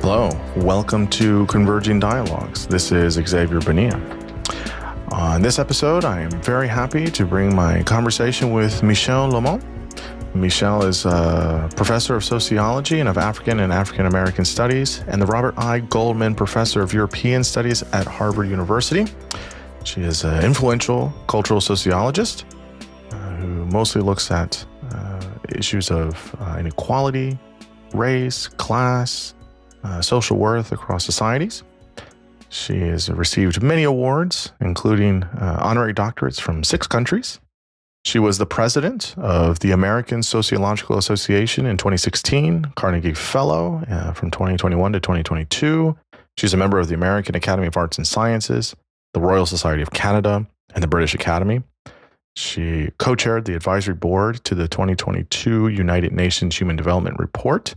Hello, welcome to Converging Dialogues. This is Xavier Bonilla. On this episode, I am very happy to bring my conversation with Michèle Lamont. Michèle is a professor of sociology and of African and African American studies and the Robert I. Goldman Professor of European Studies at Harvard University. She is an influential cultural sociologist who mostly looks at issues of inequality, race, class, social worth across societies. She has received many awards, including honorary doctorates from 6 countries. She was the president of the American Sociological Association in 2016, Carnegie Fellow from 2021 to 2022. She's a member of the American Academy of Arts and Sciences, the Royal Society of Canada, and the British Academy. She co-chaired the advisory board to the 2022 United Nations Human Development Report.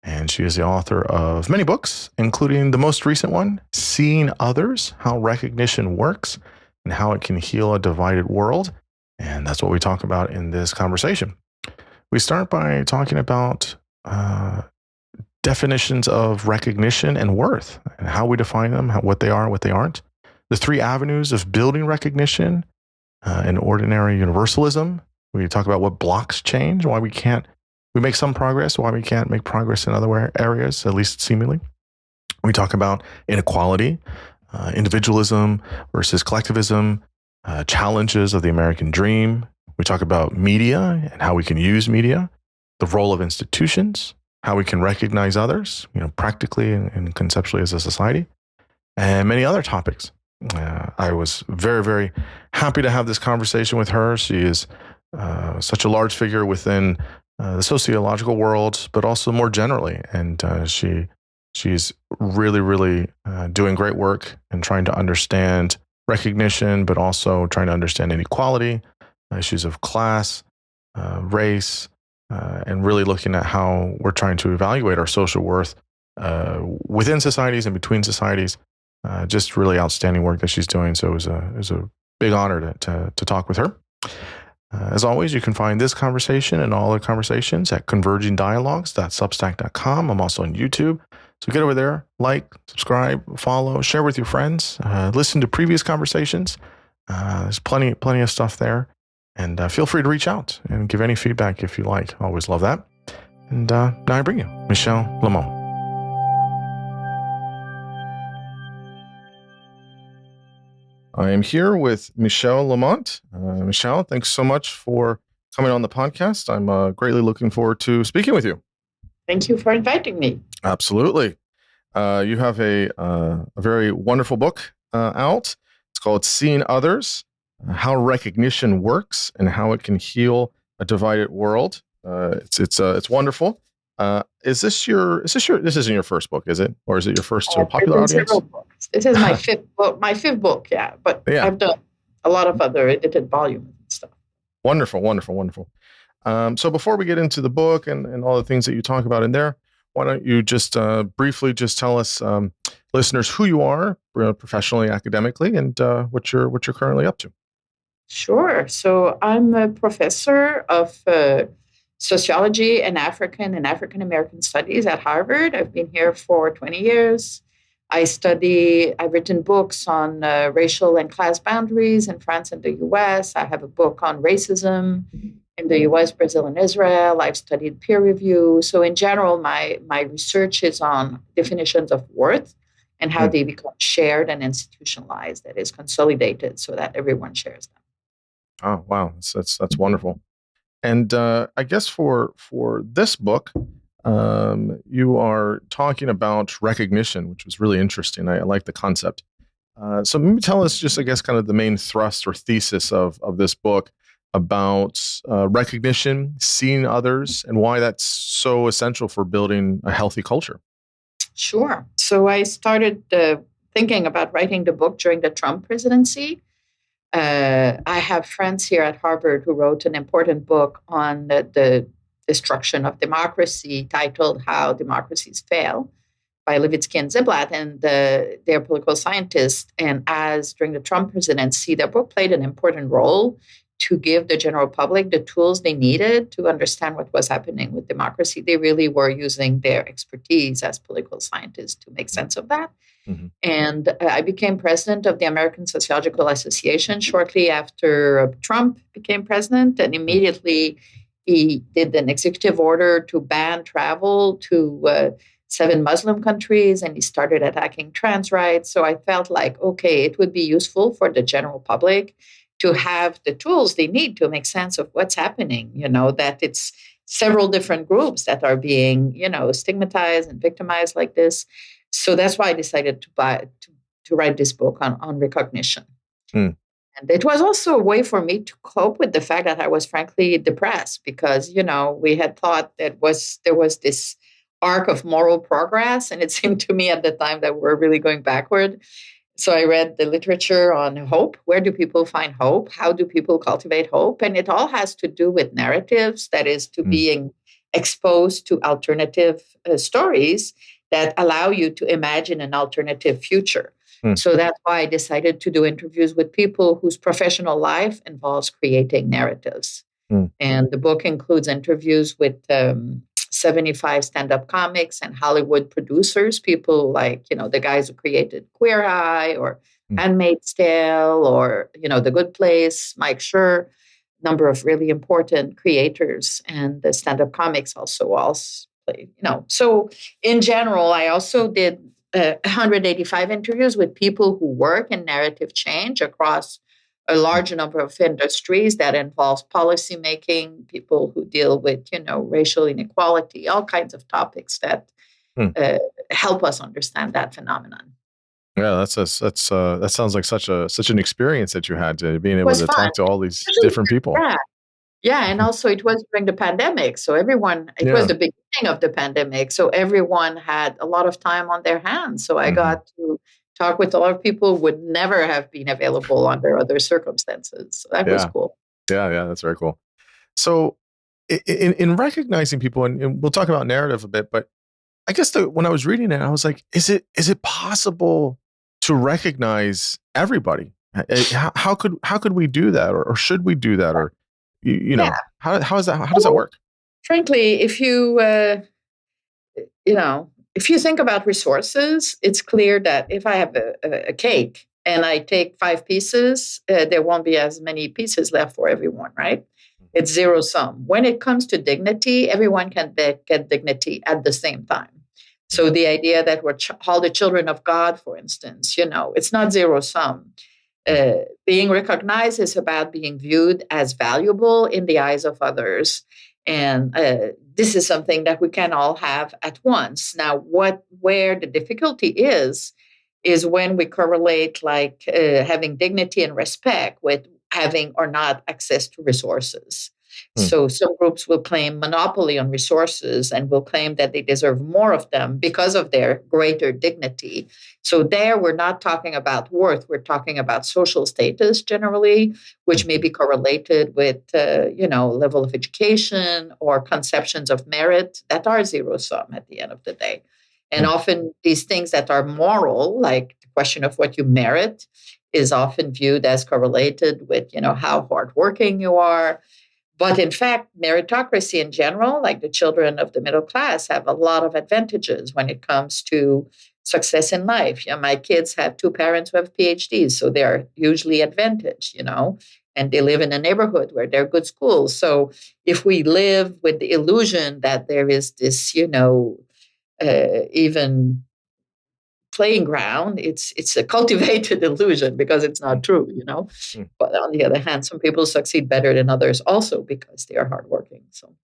And she is the author of many books, including the most recent one, Seeing Others, How Recognition Works and How It Can Heal a Divided World. And that's what we talk about in this conversation. We start by talking about definitions of recognition and worth and how we define them, what they are, what they aren't. The 3 avenues of building recognition in ordinary universalism. We talk about what blocks change, why we make some progress, why we can't make progress in other areas, at least seemingly. We talk about inequality, individualism versus collectivism, challenges of the American dream. We talk about media and how we can use media, the role of institutions, how we can recognize others, practically and conceptually as a society, and many other topics. I was very, very happy to have this conversation with her. She is such a large figure within the sociological world, but also more generally. And she's really, really doing great work and trying to understand recognition, but also trying to understand inequality, issues of class, race, and really looking at how we're trying to evaluate our social worth within societies and between societies. Just really outstanding work that she's doing. So it was a big honor to talk with her. As always, you can find this conversation and all other conversations at convergingdialogues.substack.com. I'm also on YouTube. So get over there, like, subscribe, follow, share with your friends, listen to previous conversations. There's plenty of stuff there. And feel free to reach out and give any feedback if you like. I always love that. And now I bring you Michèle Lamont. I am here with Michèle Lamont. Michèle, thanks so much for coming on the podcast. I'm greatly looking forward to speaking with you. Thank you for inviting me. Absolutely. You have a very wonderful book out. It's called Seeing Others, How Recognition Works and How It Can Heal a Divided World. It's wonderful. This isn't your first book, is it? Or is it your first to a popular audience? This is my fifth book, yeah. But yeah. I've done a lot of other edited volumes and stuff. Wonderful. So before we get into the book and all the things that you talk about in there, why don't you just briefly just tell us, listeners, who you are professionally, academically, and what you're currently up to? Sure. So I'm a professor of sociology and African American studies at Harvard. I've been here for 20 years. I've written books on racial and class boundaries in France and the US. I have a book on racism in the US, Brazil, and Israel. I've studied peer review. So in general, my research is on definitions of worth and how they become shared and institutionalized, that is consolidated so that everyone shares them. Oh, wow. That's wonderful. And I guess for this book, you are talking about recognition, which was really interesting. I like the concept. So maybe tell us just, I guess, kind of the main thrust or thesis of this book about recognition, seeing others, and why that's so essential for building a healthy culture. Sure. So I started thinking about writing the book during the Trump presidency. I have friends here at Harvard who wrote an important book on the destruction of democracy titled How Democracies Fail by Levitsky and Ziblatt, and they're political scientists. And as during the Trump presidency, their book played an important role to give the general public the tools they needed to understand what was happening with democracy. They really were using their expertise as political scientists to make sense of that. Mm-hmm. And I became president of the American Sociological Association shortly after Trump became president. And immediately he did an executive order to ban travel to 7 Muslim countries, and he started attacking trans rights. So I felt like, okay, it would be useful for the general public to have the tools they need to make sense of what's happening, that it's several different groups that are being, stigmatized and victimized like this. So that's why I decided to write this book on recognition. Mm. And it was also a way for me to cope with the fact that I was frankly depressed because, we had thought there was this arc of moral progress. And it seemed to me at the time that we're really going backward. So I read the literature on hope. Where do people find hope? How do people cultivate hope? And it all has to do with narratives, that is, to being exposed to alternative stories that allow you to imagine an alternative future. So that's why I decided to do interviews with people whose professional life involves creating narratives. And the book includes interviews with 75 stand-up comics and Hollywood producers, people like, the guys who created Queer Eye or Handmaid's Tale or, The Good Place, Mike Schur, number of really important creators. And the stand-up comics also play, So in general, I also did 185 interviews with people who work in narrative change across a large number of industries that involves policymaking, people who deal with, racial inequality, all kinds of topics that help us understand that phenomenon. Yeah, that sounds like such an experience that you had to being able to fun. talk to all these different people. Yeah, and also it was during the pandemic, so it was the beginning of the pandemic, so everyone had a lot of time on their hands. So I got to talk with a lot of people who would never have been available under other circumstances. So that was cool. Yeah, that's very cool. So in recognizing people, and we'll talk about narrative a bit, but I guess when I was reading it, I was like, is it possible to recognize everybody? How could we do that, or should we do that, or how does that work? Frankly, if you if you think about resources, it's clear that if I have a cake and I take 5 pieces, there won't be as many pieces left for everyone, right? It's zero sum. When it comes to dignity, everyone can get dignity at the same time. So the idea that we're all the children of God, for instance, it's not zero sum. Being recognized is about being viewed as valuable in the eyes of others. And this is something that we can all have at once. Now, where the difficulty is when we correlate like having dignity and respect with having or not access to resources. So some groups will claim monopoly on resources and will claim that they deserve more of them because of their greater dignity. So there we're not talking about worth, we're talking about social status generally, which may be correlated with, level of education or conceptions of merit that are zero sum at the end of the day. And often these things that are moral, like the question of what you merit, is often viewed as correlated with, how hardworking you are. But in fact, meritocracy in general, like the children of the middle class, have a lot of advantages when it comes to success in life. My kids have 2 parents who have PhDs, so they're usually advantaged, and they live in a neighborhood where there are good schools. So if we live with the illusion that there is this, even playing ground, it's a cultivated illusion because it's not true, But on the other hand, some people succeed better than others also because they are hardworking. So,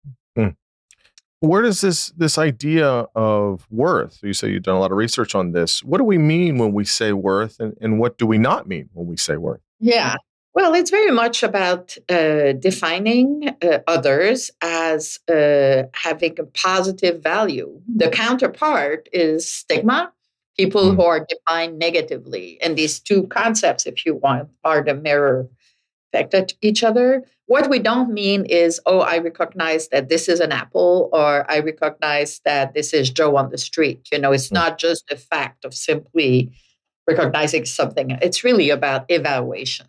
where does this idea of worth? You say you've done a lot of research on this. What do we mean when we say worth, and what do we not mean when we say worth? Yeah. Well, it's very much about defining others as having a positive value. The counterpart is stigma. People who are defined negatively. And these 2 concepts, if you want, are the mirror effect at each other. What we don't mean is, I recognize that this is an apple, or I recognize that this is Joe on the street. It's not just the fact of simply recognizing something. It's really about evaluation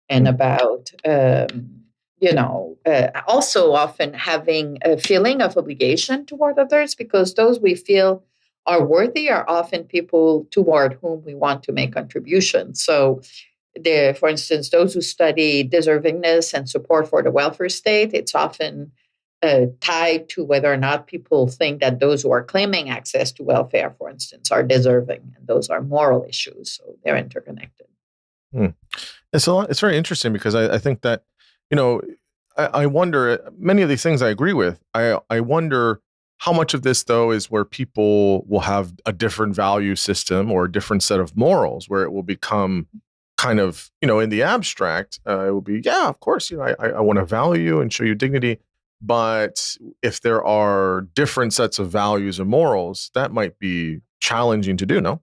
and about also often having a feeling of obligation toward others, because those we feel are worthy are often people toward whom we want to make contributions. So, for instance, those who study deservingness and support for the welfare state, it's often tied to whether or not people think that those who are claiming access to welfare, for instance, are deserving. And those are moral issues. So they're interconnected. It's very interesting because I think that, I wonder, many of these things I agree with. I wonder how much of this, though, is where people will have a different value system or a different set of morals, where it will become kind of, in the abstract, it will be, yeah, of course, I want to value you and show you dignity. But if there are different sets of values and morals, that might be challenging to do, no?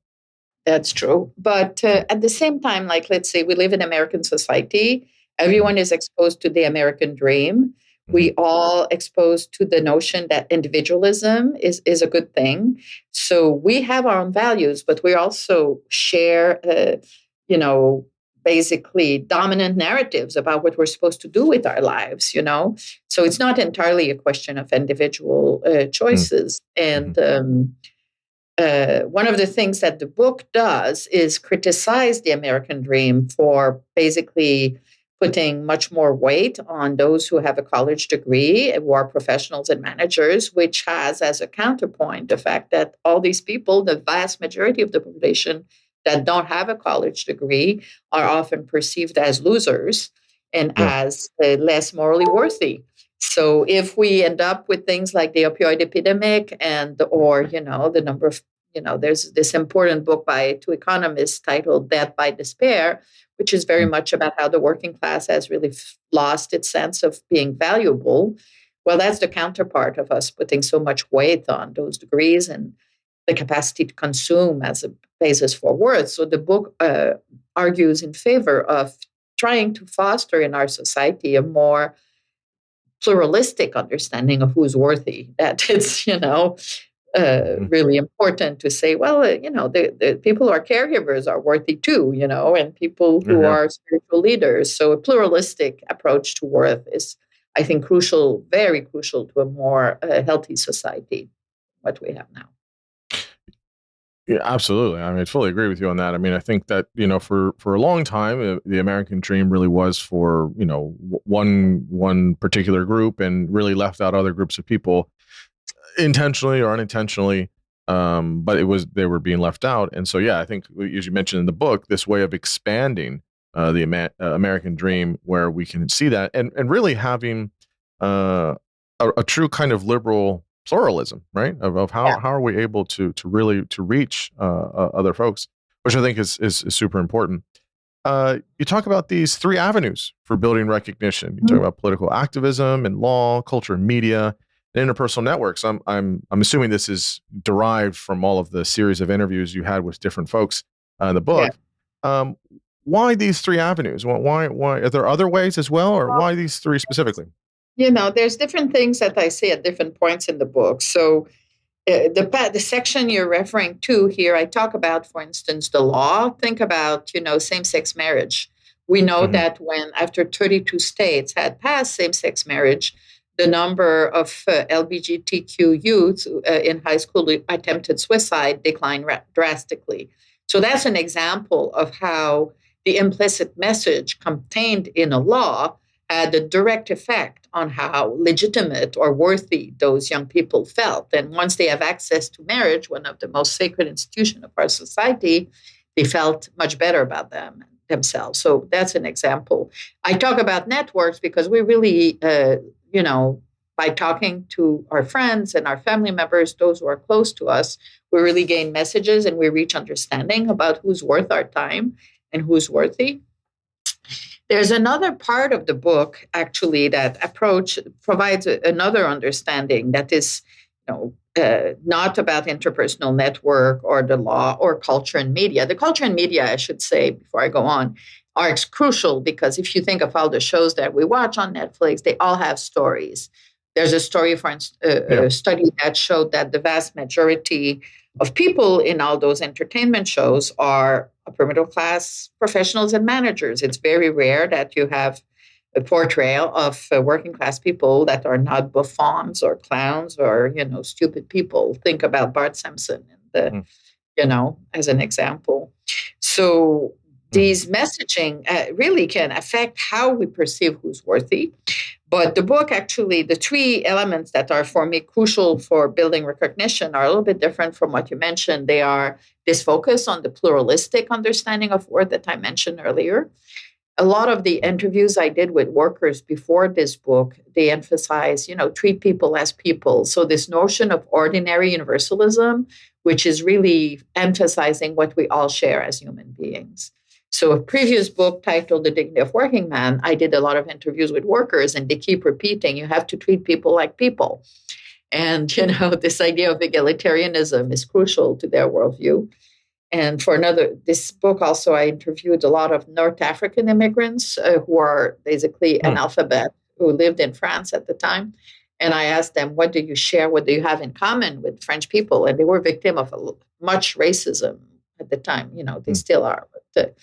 That's true. But at the same time, like, let's say we live in American society, everyone is exposed to the American dream. We all exposed to the notion that individualism is a good thing. So we have our own values, but we also share, basically dominant narratives about what we're supposed to do with our lives, So it's not entirely a question of individual choices. And one of the things that the book does is criticize the American dream for basically putting much more weight on those who have a college degree, who are professionals and managers, which has as a counterpoint the fact that all these people, the vast majority of the population that don't have a college degree, are often perceived as losers and as less morally worthy. So if we end up with things like the opioid epidemic or the number of, there's this important book by two economists titled Death by Despair, which is very much about how the working class has really lost its sense of being valuable. Well, that's the counterpart of us putting so much weight on those degrees and the capacity to consume as a basis for worth. So the book argues in favor of trying to foster in our society a more pluralistic understanding of who's worthy, that it's, really important to say, well, the people who are caregivers are worthy too, and people who are spiritual leaders. So a pluralistic approach to worth is, I think, crucial, very crucial to a more healthy society, what we have now. Yeah, absolutely. I fully agree with you on that. I think that, for a long time, the American dream really was for, one particular group and really left out other groups of people intentionally or unintentionally. But they were being left out. And so, yeah, I think, as you mentioned in the book, this way of expanding the American dream, where we can see that and really having a true kind of liberal pluralism, right? Of how are we able to really reach other folks, which I think is super important. You talk about these three avenues for building recognition. You talk about political activism and law, culture and media, and interpersonal networks. I'm assuming this is derived from all of the series of interviews you had with different folks in the book. Yeah. Why these three avenues? Why are there other ways as well, or why these three specifically? There's different things that I say at different points in the book. So the section you're referring to here, I talk about, for instance, the law. Think about, same-sex marriage. We know that when after 32 states had passed same-sex marriage, the number of LGBTQ youth in high school attempted suicide declined drastically. So that's an example of how the implicit message contained in a law had a direct effect on how legitimate or worthy those young people felt. And once they have access to marriage, one of the most sacred institutions of our society, they felt much better about themselves. So that's an example. I talk about networks because we really, by talking to our friends and our family members, those who are close to us, we really gain messages and we reach understanding about who's worth our time and who's worthy. There's another part of the book, actually, that approach provides another understanding that is, not about interpersonal network or the law or culture and media. The culture and media, I should say, before I go on, are crucial because if you think of all the shows that we watch on Netflix, they all have stories. There's a story, for a study that showed that the vast majority of people in all those entertainment shows are upper middle class professionals and managers. It's very rare that you have a portrayal of working class people that are not buffoons or clowns or, stupid people. Think about Bart Simpson and as an example. So these messaging really can affect how we perceive who's worthy. But the book, actually, the three elements that are for me crucial for building recognition are a little bit different from what you mentioned. They are this focus on the pluralistic understanding of worth that I mentioned earlier. A lot of the interviews I did with workers before this book, they emphasize, treat people as people. So this notion of ordinary universalism, which is really emphasizing what we all share as human beings. So a previous book titled The Dignity of Working Man, I did a lot of interviews with workers, and they keep repeating, you have to treat people like people. And, this idea of egalitarianism is crucial to their worldview. And for this book also, I interviewed a lot of North African immigrants who are basically analphabet, who lived in France at the time. And I asked them, what do you share? What do you have in common with French people? And they were victim of much racism at the time. They still are. But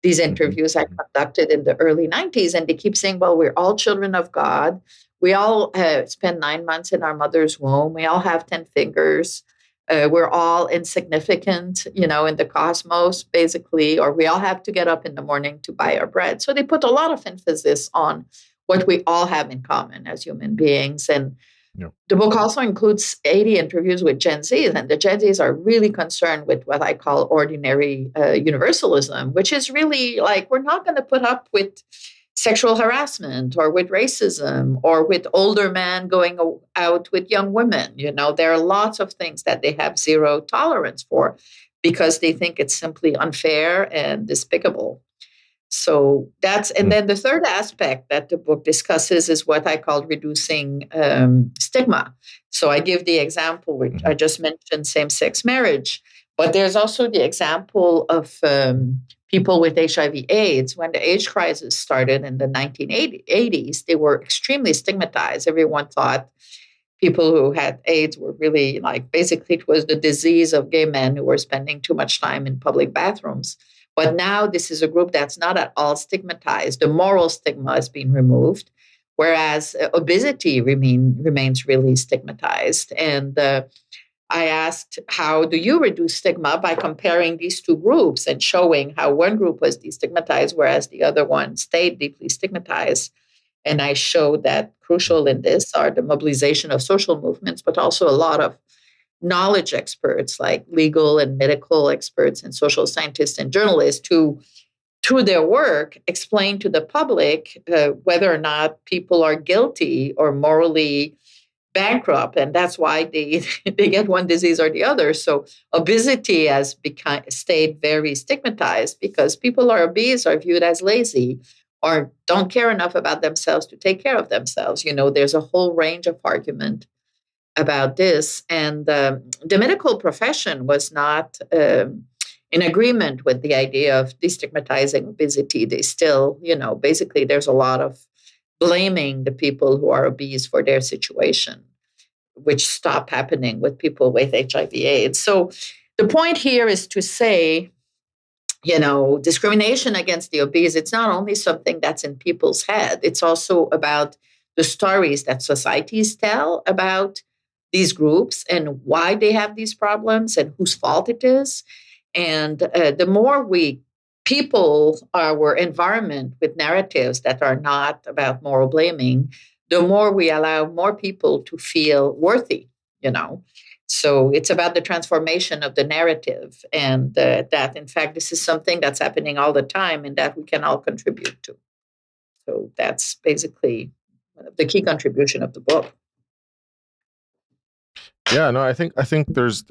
these interviews I conducted in the early 90s, and they keep saying, well, we're all children of God. We all spend 9 months in our mother's womb. We all have 10 fingers. We're all insignificant, in the cosmos, basically, or we all have to get up in the morning to buy our bread. So they put a lot of emphasis on what we all have in common as human beings. And the book also includes 80 interviews with Gen Zs, and the Gen Zs are really concerned with what I call ordinary universalism, which is really like, we're not going to put up with sexual harassment or with racism or with older men going out with young women. There are lots of things that they have zero tolerance for because they think it's simply unfair and despicable. So and then the third aspect that the book discusses is what I call reducing stigma. So I give the example, which I just mentioned, same-sex marriage, but there's also the example of people with HIV/AIDS. When the AIDS crisis started in the 1980s, they were extremely stigmatized. Everyone thought people who had AIDS were really basically it was the disease of gay men who were spending too much time in public bathrooms. But now this is a group that's not at all stigmatized. The moral stigma has been removed, whereas obesity remains really stigmatized. And I asked, how do you reduce stigma by comparing these two groups and showing how one group was destigmatized, whereas the other one stayed deeply stigmatized? And I showed that crucial in this are the mobilization of social movements, but also a lot of knowledge experts like legal and medical experts and social scientists and journalists who, through their work, explain to the public whether or not people are guilty or morally bankrupt, and that's why they get one disease or the other. So obesity has stayed very stigmatized because people who are obese are viewed as lazy or don't care enough about themselves to take care of themselves. There's a whole range of argument about this. And the medical profession was not in agreement with the idea of destigmatizing obesity. They still, basically there's a lot of blaming the people who are obese for their situation, which stopped happening with people with HIV/AIDS. So the point here is to say, discrimination against the obese, it's not only something that's in people's head, it's also about the stories that societies tell about these groups and why they have these problems and whose fault it is. And the more people our environment with narratives that are not about moral blaming, the more we allow more people to feel worthy, So it's about the transformation of the narrative, and that, in fact, this is something that's happening all the time and that we can all contribute to. So that's basically the key contribution of the book. Yeah, no, I think there's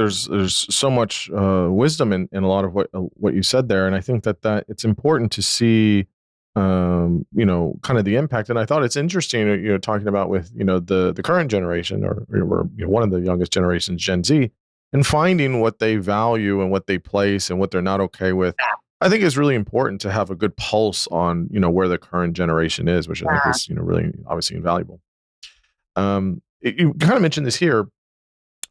so much wisdom in a lot of what you said there, and I think that it's important to see, kind of the impact. And I thought it's interesting, talking about with the current generation or one of the youngest generations, Gen Z, and finding what they value and what they place and what they're not okay with. I think it's really important to have a good pulse on where the current generation is, which I think is really obviously invaluable. You kind of mentioned this here.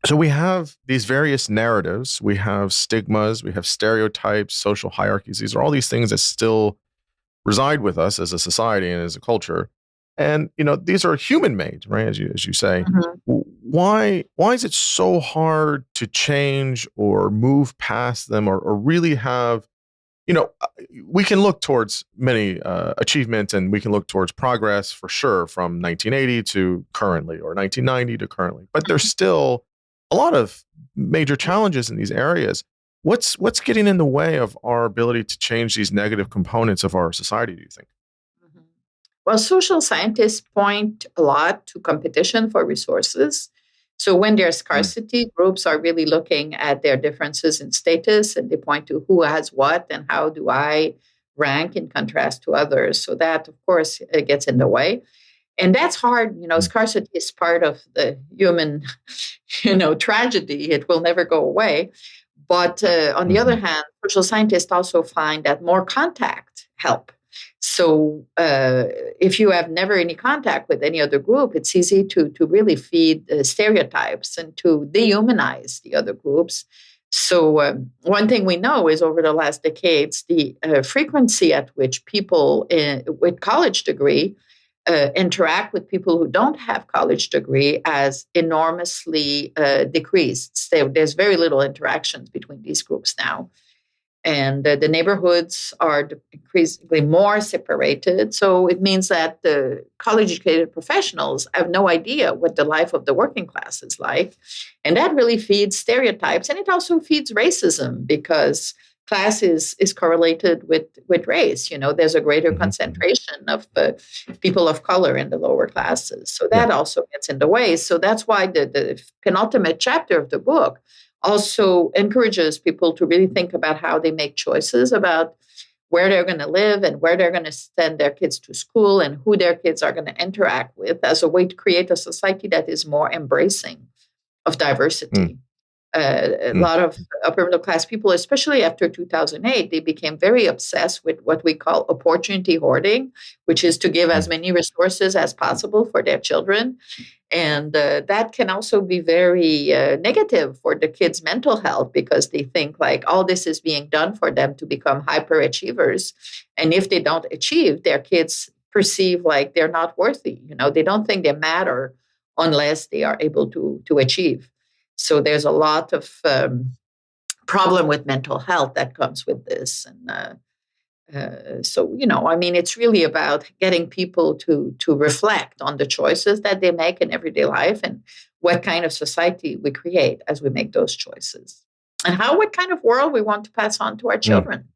So we have these various narratives, we have stigmas, we have stereotypes, social hierarchies. These are all these things that still reside with us as a society and as a culture. And these are human made, right? As you say. Mhm. Why is it so hard to change or move past them, or really have you know, uh, we can look towards many achievements, and we can look towards progress for sure from 1980 to currently, or 1990 to currently. But there's still a lot of major challenges in these areas. What's getting in the way of our ability to change these negative components of our society, do you think? Mhm. Well, social scientists point a lot to competition for resources. So when there's Mm, scarcity, groups are really looking at their differences in status and they point to who has what and how do I rank in contrast to others. So that, of course, gets in the way. And that's hard. mm, Scarcity is part of the human, tragedy. It will never go away. But on the other mhm, hand, social scientists also find that more contact help. So if you have never any contact with any other group, it's easy to really feed stereotypes and to dehumanize the other groups. So one thing we know is over the last decades, the frequency at which people with college degree interact with people who don't have college degree has enormously decreased. There's very little interactions between these groups now. And the neighborhoods are increasingly more separated. So it means that the college educated professionals have no idea what the life of the working class is like. And that really feeds stereotypes. And it also feeds racism because class is correlated with race. There's a greater mhm, mhm. concentration of people of color in the lower classes. So Yeah. that also gets in the way. So that's why the penultimate chapter of the book also encourages people to really think about how they make choices about where they're going to live and where they're going to send their kids to school and who their kids are going to interact with as a way to create a society that is more embracing of Mm, diversity. A mm, lot of upper middle class people, especially after 2008, they became very obsessed with what we call opportunity hoarding, which is to give as mm, many resources as possible for their children. And that can also be very negative for the kids' mental health because they think like all this is being done for them to become hyperachievers. And if they don't achieve, their kids perceive like they're not worthy. They don't think they matter unless they are able to achieve. So there's a lot of problem with mental health that comes with this. And so I mean, it's really about getting people to reflect on the choices that they make in everyday life and what kind of society we create as we make those choices, and what kind of world we want to pass on to our mm. children.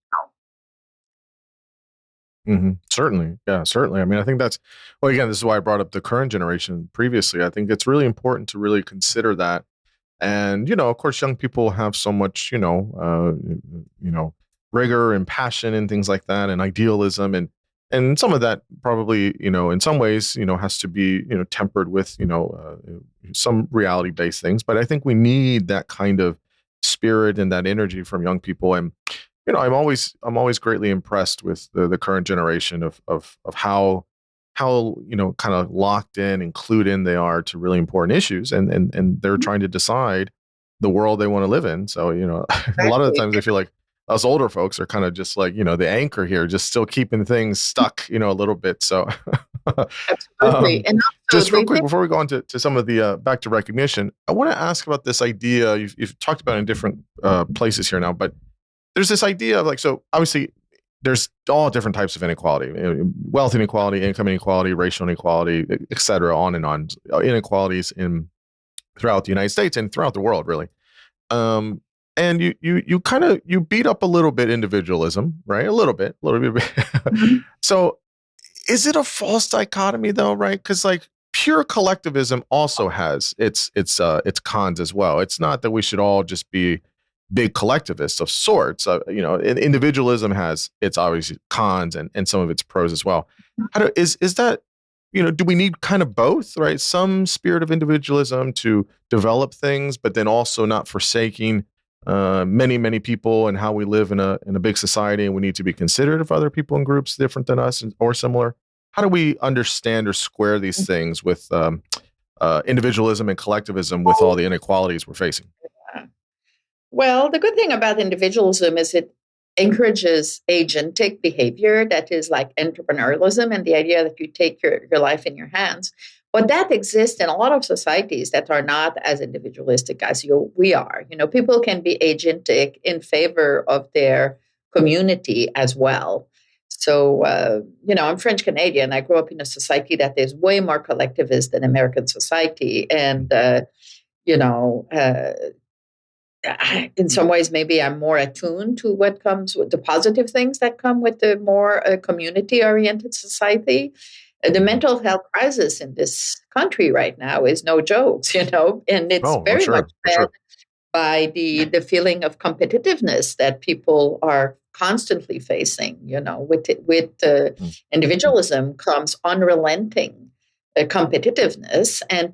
Certainly. Yeah, certainly. I mean, I think that's, well, again, this is why I brought up the current generation previously. I think it's really important to really consider that. And, of course, young people have so much, rigor and passion and things like that, and idealism. And some of that probably, in some ways, has to be, tempered with, some reality based things. But I think we need that kind of spirit and that energy from young people. And I'm always greatly impressed with the current generation of how kind of locked in and clued in they are to really important issues, and they're trying to decide the world they want to live in. So a lot of the Exactly. times I feel like us older folks are kind of just like the anchor here, just still keeping things stuck a little bit. So Absolutely. um, And also just real they quick think. before we go on to some of the back to recognition, I want to ask about this idea you've talked about in different places here now, but there's this idea of like, so obviously there's all different types of inequality, wealth inequality, income inequality, racial inequality, et cetera, on and on, inequalities in throughout the United States and throughout the world, really. Um, and you kind of you beat up a little bit individualism, right? A little bit. Mhm. So is it a false dichotomy though, right? Because like pure collectivism also has its cons as well. It's not that we should all just be big collectivists of sorts. Individualism has its obviously cons and some of its pros as well. Is that do we need kind of both, right? Some spirit of individualism to develop things, but then also not forsaking many people and how we live in a big society, and we need to be considerate of other people and groups different than us or similar. How do we understand or square these things with individualism and collectivism with all the inequalities we're facing? Well, the good thing about individualism is it encourages agentic behavior that is like entrepreneurialism and the idea that you take your life in your hands. But that exists in a lot of societies that are not as individualistic as we are. People can be agentic in favor of their community as well. So, I'm French Canadian. I grew up in a society that is way more collectivist than American society. And, in some ways, maybe I'm more attuned to what comes with the positive things that come with the more community-oriented society. The mental health crisis in this country right now is no jokes, and it's Oh, I'm very much sure. fed by the feeling of competitiveness that people are constantly facing. With Mm. individualism comes unrelenting competitiveness, and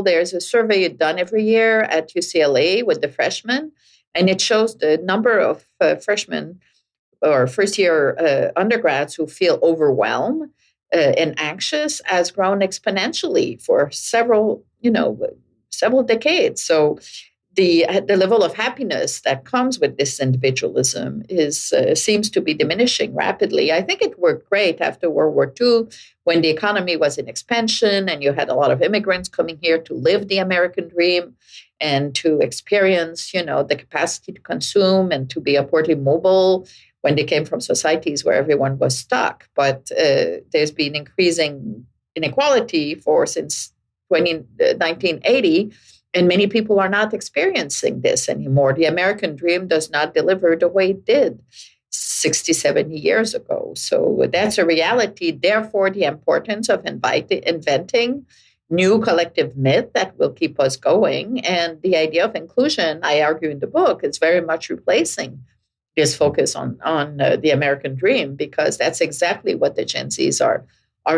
there's a survey done every year at UCLA with the freshmen, and it shows the number of freshmen or first year undergrads who feel overwhelmed and anxious has grown exponentially for several decades. So the level of happiness that comes with this individualism seems to be diminishing rapidly. I think it worked great after World War II when the economy was in expansion and you had a lot of immigrants coming here to live the American dream and to experience, the capacity to consume and to be upwardly mobile when they came from societies where everyone was stuck. But there's been increasing inequality since 1980. And many people are not experiencing this anymore. The American dream does not deliver the way it did 60, 70 years ago. So that's a reality. Therefore, the importance of inventing new collective myth that will keep us going. And the idea of inclusion, I argue in the book, is very much replacing this focus on the American dream, because that's exactly what the Gen Zs are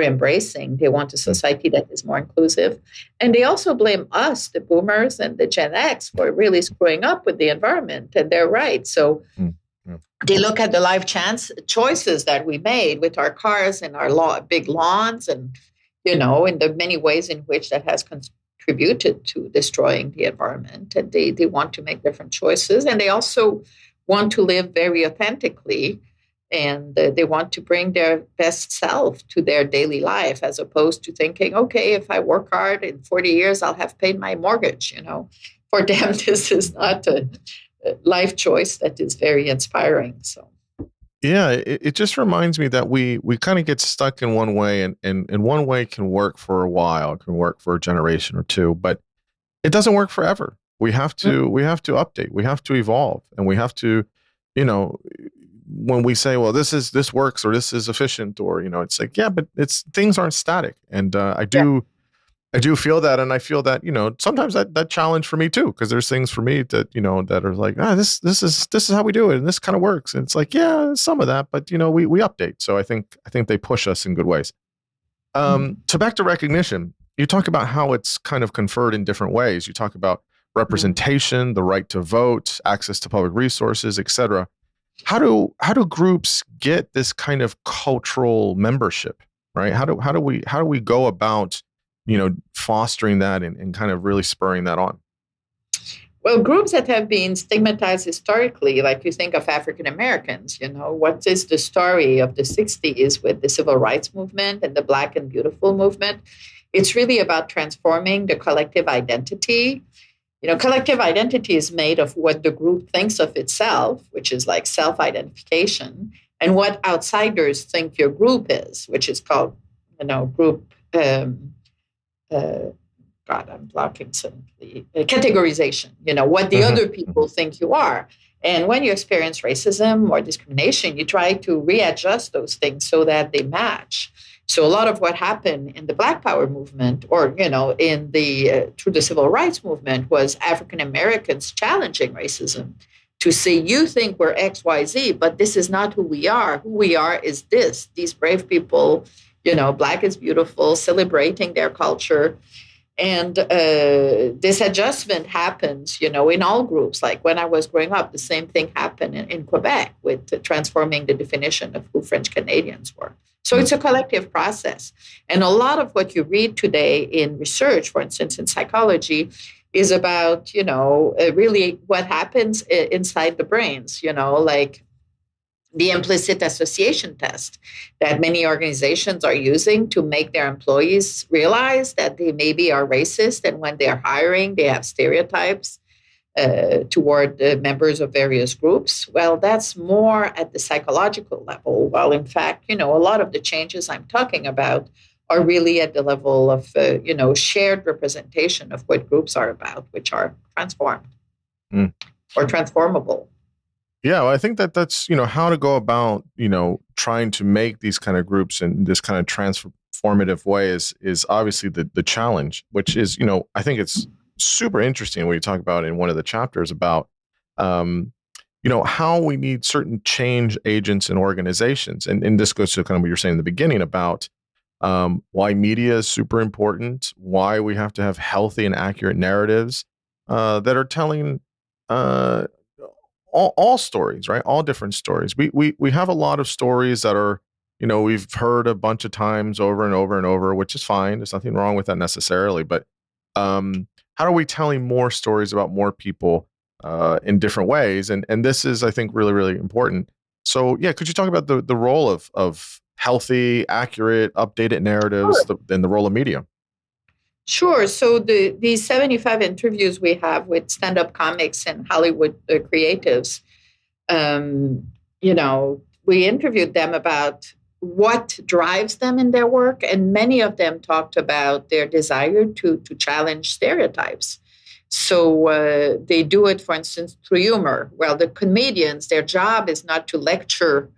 embracing. They want a society that is more inclusive. And they also blame us, the boomers and the Gen X, for really screwing up with the environment. And they're right. So they look at the life choices that we made with our cars and our big lawns and, in the many ways in which that has contributed to destroying the environment. And they want to make different choices. And they also want to live very authentically. And they want to bring their best self to their daily life, as opposed to thinking, okay, if I work hard in 40 years, I'll have paid my mortgage. For them, this is not a life choice that is very inspiring. So, yeah, it just reminds me that we kind of get stuck in one way, and one way can work for a while, can work for a generation or two, but it doesn't work forever. We have to update, we have to evolve, and we have to, when we say, well, this works or this is efficient, or, it's like, yeah, but things aren't static. And I do feel that. And I feel that, sometimes that challenge for me too, because there's things for me that, that are like, this is how we do it. And this kind of works. And it's like, yeah, some of that, but we update. So I think they push us in good ways. So back to recognition, you talk about how it's kind of conferred in different ways. You talk about representation, the right to vote, access to public resources, et cetera. How do groups get this kind of cultural membership, right? How do we go about, fostering that and kind of really spurring that on? Well, groups that have been stigmatized historically, like you think of African Americans, what is the story of the 60s with the civil rights movement and the Black and Beautiful movement? It's really about transforming the collective identity. Collective identity is made of what the group thinks of itself, which is like self-identification, and what outsiders think your group is, which is called, group, I'm blocking suddenly, categorization, what the other people think you are. And when you experience racism or discrimination, you try to readjust those things so that they match. So a lot of what happened in the Black Power movement, or in through the civil rights movement, was African Americans challenging racism to say, you think we're X, Y, Z, but this is not who we are. Who we are is this. These brave people, Black is beautiful, celebrating their culture. And this adjustment happens, in all groups. Like when I was growing up, the same thing happened in Quebec with transforming the definition of who French Canadians were. So it's a collective process. And a lot of what you read today in research, for instance, in psychology, is about, really what happens inside the brains, like the implicit association test that many organizations are using to make their employees realize that they maybe are racist, and when they're hiring, they have stereotypes toward members of various groups. Well, that's more at the psychological level. Well, in fact, a lot of the changes I'm talking about are really at the level of, shared representation of what groups are about, which are transformed or transformable. Yeah, well, I think that's, how to go about, trying to make these kind of groups in this kind of transformative way is obviously the challenge, which is, I think it's super interesting when you talk about in one of the chapters about, how we need certain change agents in organizations. And this goes to kind of what you're saying in the beginning about why media is super important, why we have to have healthy and accurate narratives that are telling all stories, right? All different stories. We have a lot of stories that are, we've heard a bunch of times over and over and over, which is fine. There's nothing wrong with that necessarily. But how are we telling more stories about more people in different ways? And this is, I think, really, really important. So, yeah, could you talk about the role of healthy, accurate, updated narratives and the role of media? Sure. So these 75 interviews we have with stand-up comics and Hollywood creatives, we interviewed them about what drives them in their work, and many of them talked about their desire to challenge stereotypes. So they do it, for instance, through humor. Well, the comedians, their job is not to lecture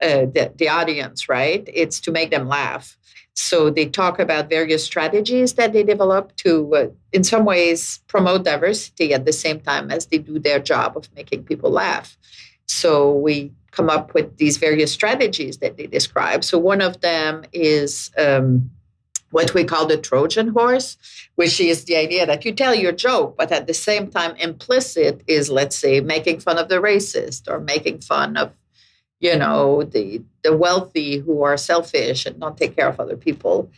the audience, right? It's to make them laugh. So they talk about various strategies that they develop to, in some ways, promote diversity at the same time as they do their job of making people laugh. So we come up with these various strategies that they describe. So one of them is what we call the Trojan horse, which is the idea that you tell your joke, but at the same time, implicit is, let's say, making fun of the racist or making fun of the wealthy who are selfish and don't take care of other people.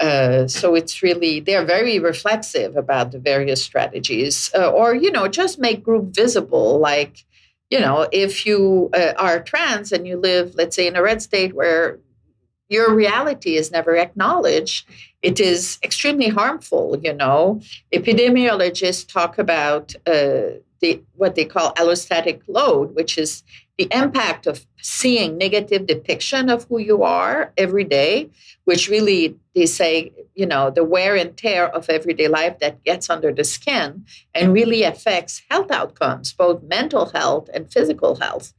So it's really, they're very reflexive about the various strategies or just make group visible. Like, if you are trans and you live, let's say, in a red state where your reality is never acknowledged, it is extremely harmful. Epidemiologists talk about what they call allostatic load, which is the impact of seeing negative depiction of who you are every day, which really, they say, the wear and tear of everyday life that gets under the skin and really affects health outcomes, both mental health and physical health.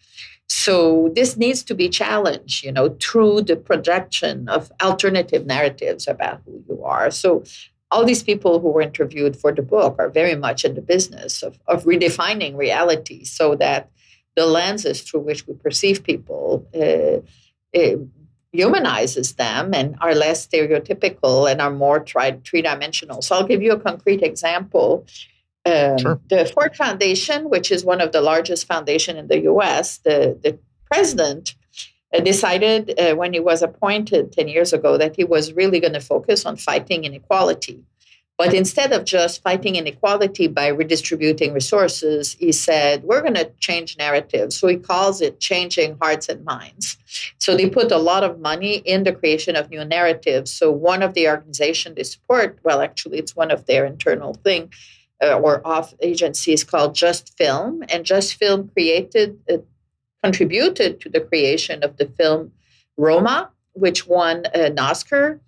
So this needs to be challenged, through the projection of alternative narratives about who you are. So all these people who were interviewed for the book are very much in the business of redefining reality so that the lenses through which we perceive people humanizes them and are less stereotypical and are more three-dimensional. So I'll give you a concrete example. Sure. The Ford Foundation, which is one of the largest foundations in the U.S., the president decided when he was appointed 10 years ago that he was really going to focus on fighting inequality. But instead of just fighting inequality by redistributing resources, he said, we're going to change narratives. So he calls it changing hearts and minds. So they put a lot of money in the creation of new narratives. So one of the organizations they support, well, actually, it's one of their internal thing or off agencies called Just Film. And Just Film contributed to the creation of the film Roma, which won an Oscar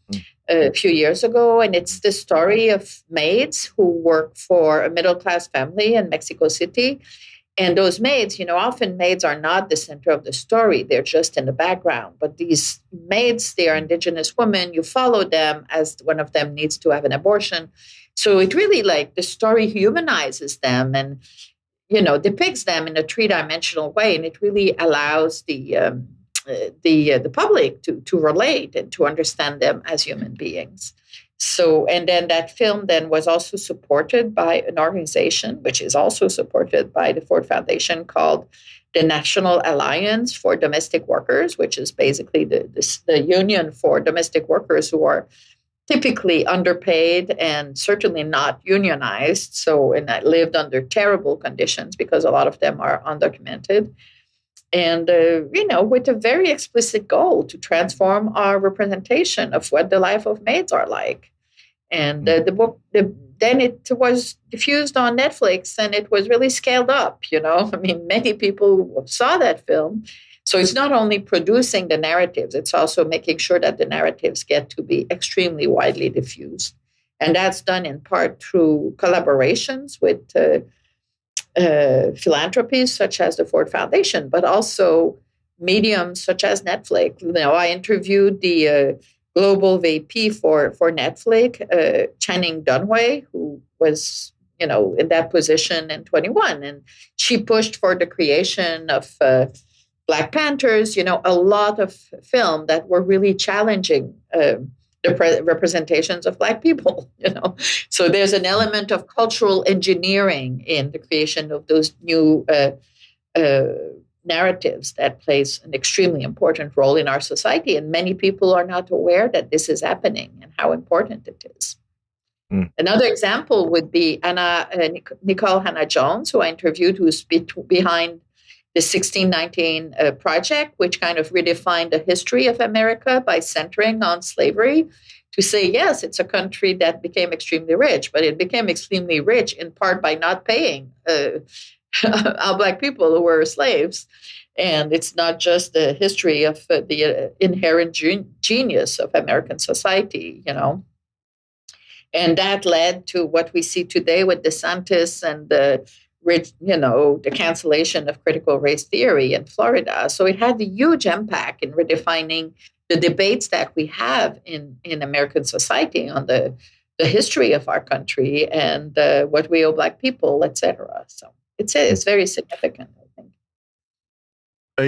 a few years ago. And it's the story of maids who work for a middle-class family in Mexico City. And those maids, often maids are not the center of the story. They're just in the background. But these maids, they are indigenous women. You follow them as one of them needs to have an abortion. So it really, the story humanizes them and, depicts them in a three-dimensional way. And it really allows the public to relate and to understand them as human beings. So, and then that film then was also supported by an organization, which is also supported by the Ford Foundation, called the National Alliance for Domestic Workers, which is basically the union for domestic workers who are typically underpaid and certainly not unionized. So, and that lived under terrible conditions because a lot of them are undocumented. And, with a very explicit goal to transform our representation of what the life of maids are like. And the book, then it was diffused on Netflix, and it was really scaled up. I mean, many people saw that film. So it's not only producing the narratives, it's also making sure that the narratives get to be extremely widely diffused. And that's done in part through collaborations with philanthropies such as the Ford Foundation, but also mediums such as Netflix. I interviewed the global VP for Netflix, Channing Dunway, who was in that position in 21, and she pushed for the creation of Black Panthers. A lot of film that were really challenging the representations of Black people. So there's an element of cultural engineering in the creation of those new narratives that plays an extremely important role in our society. And many people are not aware that this is happening and how important it is. Another example would be Nicole Hannah-Jones, who I interviewed, who's behind the 1619 Project, which kind of redefined the history of America by centering on slavery, to say, yes, it's a country that became extremely rich, but it became extremely rich in part by not paying our Black people who were slaves. And it's not just the history of the inherent genius of American society, And that led to what we see today with DeSantis and the cancellation of critical race theory in Florida. So it had a huge impact in redefining the debates that we have in American society on the history of our country and what we owe Black people, etc. So it's very significant, I think.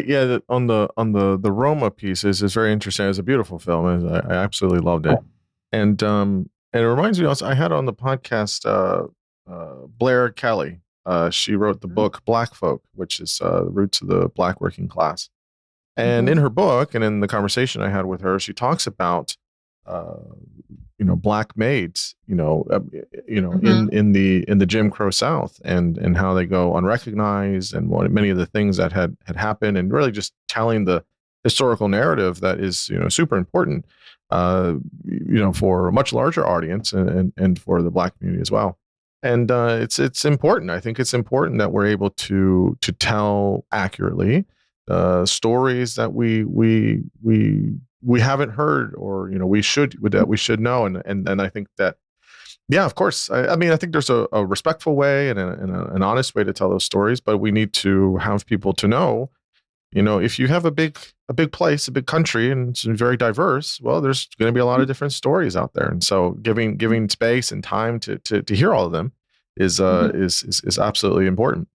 Yeah, on the Roma piece is very interesting. It's a beautiful film. I absolutely loved it, and it reminds me also. I had on the podcast Blair Kelly. She wrote the book Black Folk, which is the roots of the Black working class. And in her book, and in the conversation I had with her, she talks about, Black maids, in the Jim Crow South, and how they go unrecognized, and many of the things that had happened, and really just telling the historical narrative that is, super important, for a much larger audience and for the Black community as well. And it's important. I think it's important that we're able to tell accurately stories that we haven't heard, or we should know. And I think that, yeah, of course. I mean, I think there's a respectful way and an honest way to tell those stories, but we need to have people to know. If you have a big place, a big country, and it's very diverse, well, there's going to be a lot of different stories out there. And so giving space and time to hear all of them is absolutely important.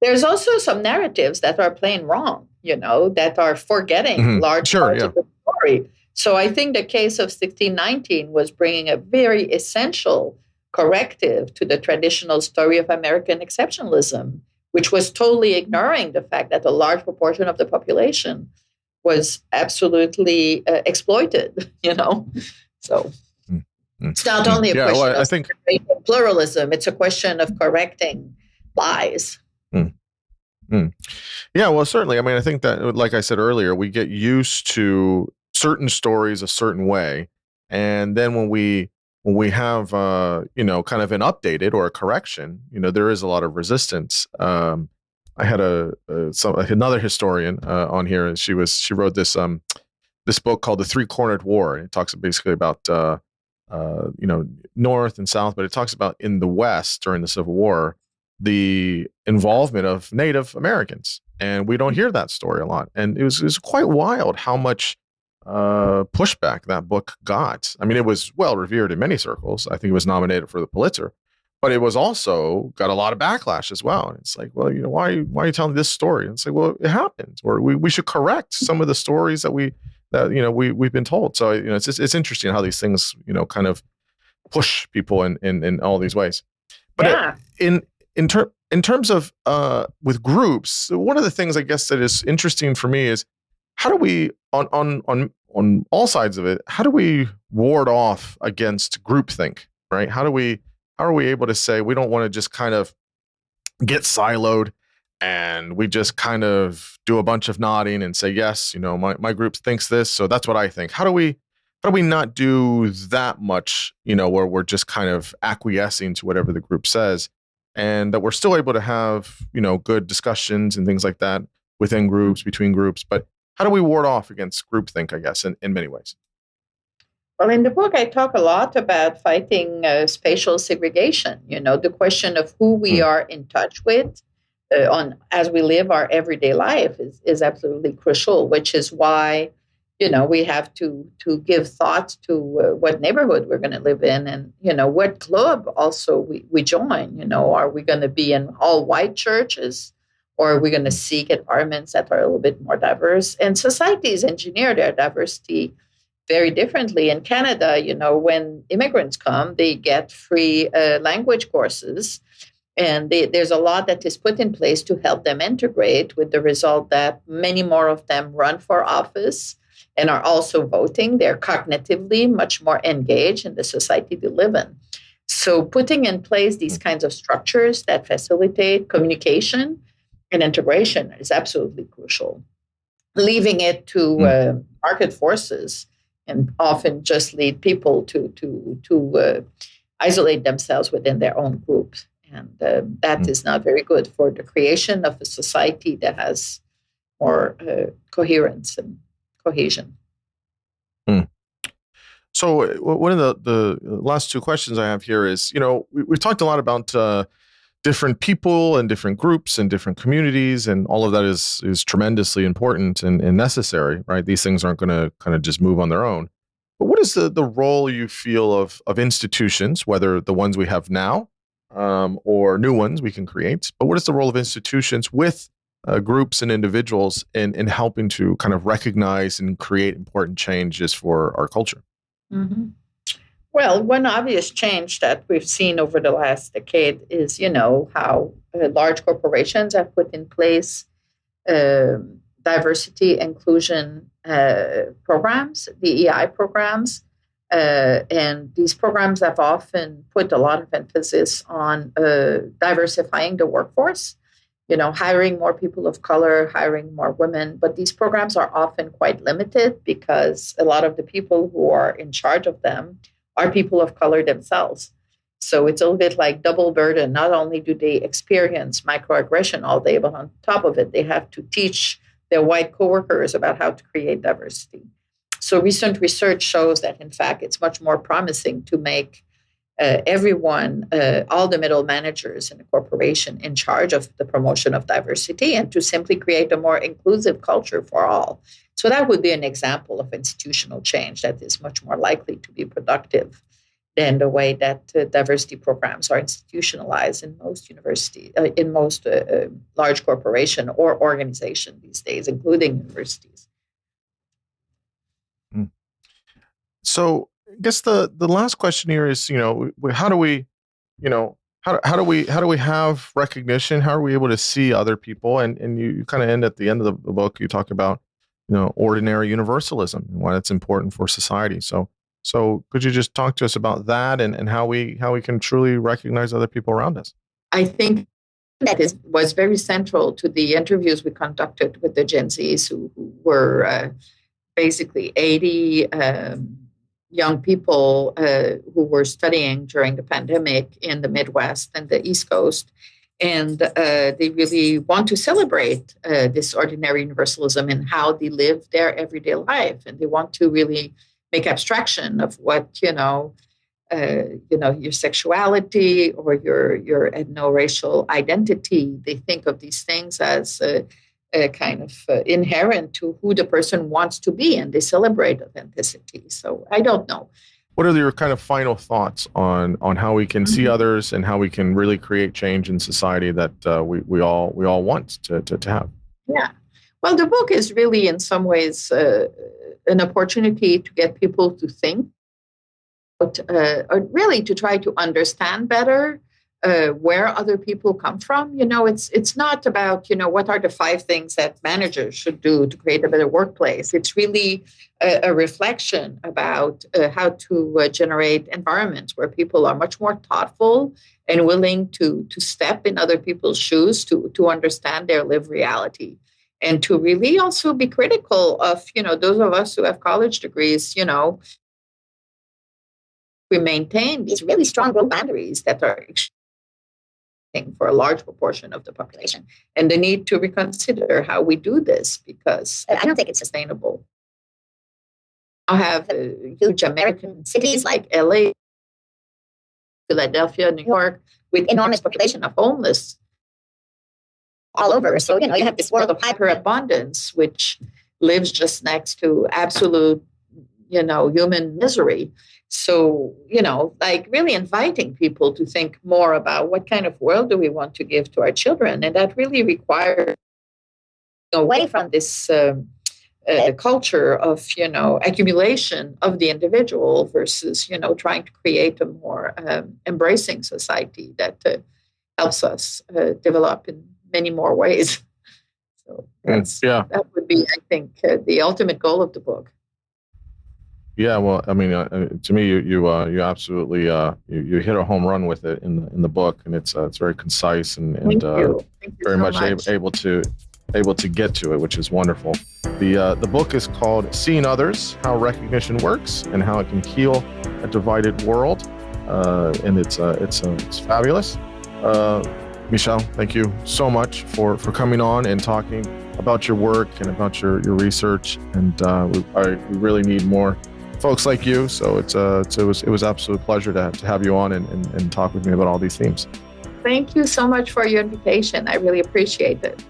There's also some narratives that are plain wrong, that are forgetting large parts of the story. So I think the case of 1619 was bringing a very essential corrective to the traditional story of American exceptionalism, which was totally ignoring the fact that a large proportion of the population was absolutely exploited, So it's not only a question of pluralism, it's a question of correcting lies. Yeah, well, certainly. I mean, I think that, like I said earlier, we get used to certain stories a certain way. And then when we have, kind of an updated or a correction, there is a lot of resistance. I had another historian on here, and she wrote this book called The Three-Cornered War. And it talks basically about, North and South, but it talks about in the West during the Civil War, the involvement of Native Americans. And we don't hear that story a lot. And it was quite wild how much pushback that book got. I mean, it was well revered in many circles. I think it was nominated for the Pulitzer, but it was also got a lot of backlash as well. And it's like, well, why are you telling this story? And it's like, well, it happened, or we should correct some of the stories that we've been told. So, it's interesting how these things, kind of push people in all these ways. But in terms of with groups, one of the things I guess that is interesting for me is, how do we on all sides of it, how do we ward off against groupthink, right? How are we able to say we don't want to just kind of get siloed and we just kind of do a bunch of nodding and say, yes, my group thinks this, so that's what I think. How do we not do that much, where we're just kind of acquiescing to whatever the group says, and that we're still able to have, good discussions and things like that within groups, between groups, but how do we ward off against groupthink, I guess, in many ways? Well, in the book, I talk a lot about fighting spatial segregation, the question of who we are in touch with as we live our everyday life is absolutely crucial, which is why, we have to give thought to what neighborhood we're going to live in and, what club also we join. Are we going to be in all white churches, or are we going to seek environments that are a little bit more diverse? And societies engineer their diversity very differently. In Canada, when immigrants come, they get free language courses. And there's a lot that is put in place to help them integrate, with the result that many more of them run for office and are also voting. They're cognitively much more engaged in the society they live in. So putting in place these kinds of structures that facilitate communication and integration is absolutely crucial. Leaving it to market forces and often just lead people to isolate themselves within their own groups. And that is not very good for the creation of a society that has more coherence and cohesion. So one of the last two questions I have here is, we've talked a lot about different people and different groups and different communities, and all of that is tremendously important and necessary, right? These things aren't going to kind of just move on their own. But what is the role you feel of institutions, whether the ones we have now or new ones we can create, but what is the role of institutions with groups and individuals in helping to kind of recognize and create important changes for our culture? Mm-hmm. Well, one obvious change that we've seen over the last decade is, how large corporations have put in place diversity inclusion programs, DEI programs. And these programs have often put a lot of emphasis on diversifying the workforce, hiring more people of color, hiring more women. But these programs are often quite limited because a lot of the people who are in charge of them are people of color themselves. So it's a little bit like double burden. Not only do they experience microaggression all day, but on top of it, they have to teach their white coworkers about how to create diversity. So recent research shows that, in fact, it's much more promising to make everyone, all the middle managers in a corporation, in charge of the promotion of diversity, and to simply create a more inclusive culture for all. So that would be an example of institutional change that is much more likely to be productive than the way that diversity programs are institutionalized in most universities, in most large corporation or organization these days, including universities. So I guess the last question here is, how do we, how do we have recognition? How are we able to see other people? And you kind of end at the end of the book, you talk about, ordinary universalism and why that's important for society. So could you just talk to us about that and how we can truly recognize other people around us? I think that was very central to the interviews we conducted with the Gen Zs who were basically 80 young people who were studying during the pandemic in the Midwest and the East Coast. And they really want to celebrate this ordinary universalism and how they live their everyday life. And they want to really make abstraction of what, your sexuality or your ethno-racial identity. They think of these things as kind of inherent to who the person wants to be, and they celebrate authenticity. So I don't know. What are your kind of final thoughts on how we can see others and how we can really create change in society that we all want to have? Yeah. Well, the book is really, in some ways, an opportunity to get people to think, or really to try to understand better where other people come from. It's not about, what are the 5 things that managers should do to create a better workplace. It's really a reflection about how to generate environments where people are much more thoughtful and willing to step in other people's shoes to understand their lived reality. And to really also be critical of, those of us who have college degrees, we maintain these really strong boundaries that are for a large proportion of the population, and the need to reconsider how we do this, because I don't think it's sustainable. I have huge American cities like LA, Philadelphia, New York, with enormous population of homeless all over. So, you have this world of hyperabundance, which lives just next to absolute, human misery. So, really inviting people to think more about what kind of world do we want to give to our children. And that really requires away from this culture of, accumulation of the individual versus, trying to create a more embracing society that helps us develop in many more ways. So that would be, I think, the ultimate goal of the book. Yeah, well, I mean, to me, you absolutely you hit a home run with it in the book, and it's very concise and Thank you very so much able to get to it, which is wonderful. The book is called "Seeing Others: How Recognition Works and How It Can Heal a Divided World," and it's fabulous. Michèle, thank you so much for coming on and talking about your work and about your research, and we really need more folks like you. So it was absolute pleasure to have you on and talk with me about all these themes. Thank you so much for your invitation. I really appreciate it.